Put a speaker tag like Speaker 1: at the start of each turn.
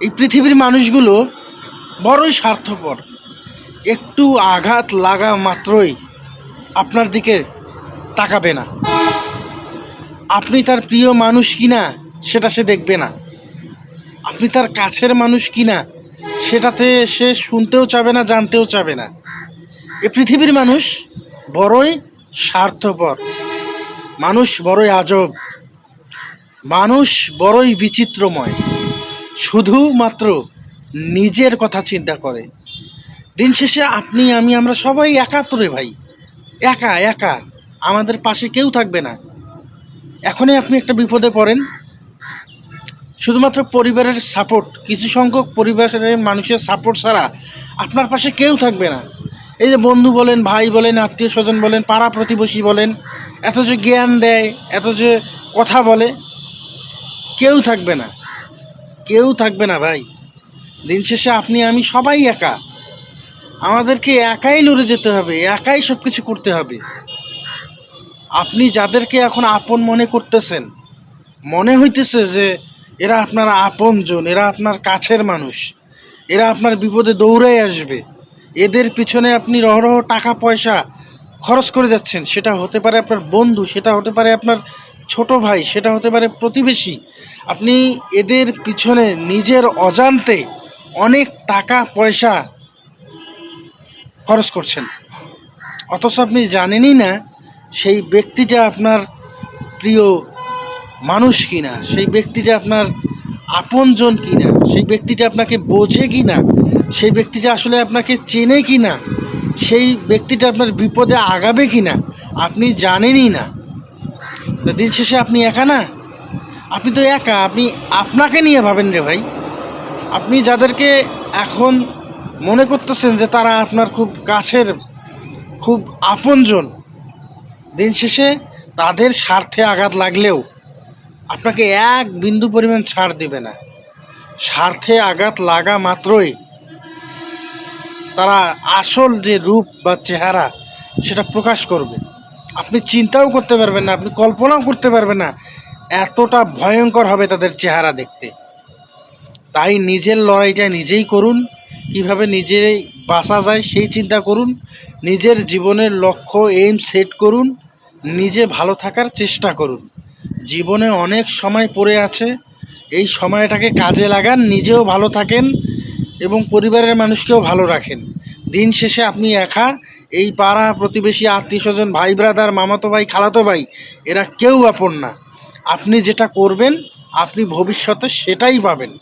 Speaker 1: এই পৃথিবীর মানুষগুলো বড়ই স্বার্থপর। একটু আঘাত লাগা মাত্রই আপনার দিকে তাকাবে না। আপনি তার প্রিয় মানুষ কিনা সেটা সে দেখবে না, আপনি তার কাছের মানুষ কিনা সেটাতে সে শুনতেও চাবে না, জানতেও চাবে না। এ পৃথিবীর মানুষ বড়ই স্বার্থপর, মানুষ বড়ই আজব, মানুষ বড়ই বিচিত্রময়, শুধুমাত্র নিজের কথা চিন্তা করে। দিন শেষে আপনি আমি আমরা সবাই একাত্তরে ভাই, একা একা, আমাদের পাশে কেউ থাকবে না। এখনই আপনি একটা বিপদে পড়েন, শুধুমাত্র পরিবারের সাপোর্ট, কিছু সংখ্যক পরিবারের মানুষের সাপোর্ট ছাড়া আপনার পাশে কেউ থাকবে না। এই যে বন্ধু বলেন, ভাই বলেন, আত্মীয় স্বজন বলেন, পাড়া প্রতিবেশী বলেন, এত যে জ্ঞান দেয়, এত যে কথা বলে, কেউ থাকবে না, কেউ থাকবে না ভাই। দিন শেষে আপনি আমি সবাই একা, আমাদেরকে একাই লড়ে যেতে হবে, একাই সব কিছু করতে হবে। আপনি যাদেরকে এখন আপন মনে করতেছেন, মনে হইতেছে যে এরা আপনার আপনজন, এরা আপনার কাছের মানুষ, এরা আপনার বিপদে দৌড়াই আসবে, এদের পিছনে আপনি রহরহ টাকা পয়সা খরচ করে যাচ্ছেন, সেটা হতে পারে আপনার বন্ধু, সেটা হতে পারে আপনার ছোট ভাই, সেটা হতে পারে প্রতিবেশী। আপনি এদের পিছনে নিজের অজান্তে অনেক টাকা পয়সা খরচ করছেন, অথচ আপনি জানেনই না সেই ব্যক্তিটা আপনার প্রিয় মানুষ কিনা, সেই ব্যক্তিটা আপনার আপনজন কিনা, সেই ব্যক্তিটা আপনাকে বোঝে কিনা, সেই ব্যক্তিটা আসলে আপনাকে চেনে কিনা, সেই ব্যক্তিটা আপনার বিপদে আগাবে কিনা আপনি জানেনই না। তো দিন শেষে আপনি একা না, আপনি তো একা, আপনি আপনাকে নিয়ে ভাবেন রে ভাই। আপনি যাদেরকে এখন মনে করতেছেন যে তারা আপনার খুব কাছের, খুব আপনজন, দিন শেষে তাদের স্বার্থে আঘাত লাগলেও আপনাকে এক বিন্দু পরিমাণ ছাড় দিবে না। স্বার্থে আঘাত লাগা মাত্রই তারা আসল যে রূপ বা চেহারা সেটা প্রকাশ করবে। আপনি চিন্তাও করতে পারবেন না, আপনি কল্পনাও করতে পারবেন না, এতটা ভয়ঙ্কর হবে তাদের চেহারা দেখতে। তাই নিজের লড়াইটা নিজেই করুন, কিভাবে নিজেই বাঁচা যায় সেই চিন্তা করুন, নিজের জীবনের লক্ষ্য এইম সেট করুন, নিজে ভালো থাকার চেষ্টা করুন। জীবনে অনেক সময় পড়ে আছে, এই সময়টাকে কাজে লাগান, নিজেও ভালো থাকেন এবং পরিবারের মানুষকেও ভালো রাখেন। দিন শেষে আপনি একা, এই পাড়া প্রতিবেশী, আত্মীয় স্বজন, ভাই ব্রাদার, মামাতো ভাই, খালাতো ভাই, এরা কেউ আপন না। আপনি যেটা করবেন আপনি ভবিষ্যতে সেটাই পাবেন।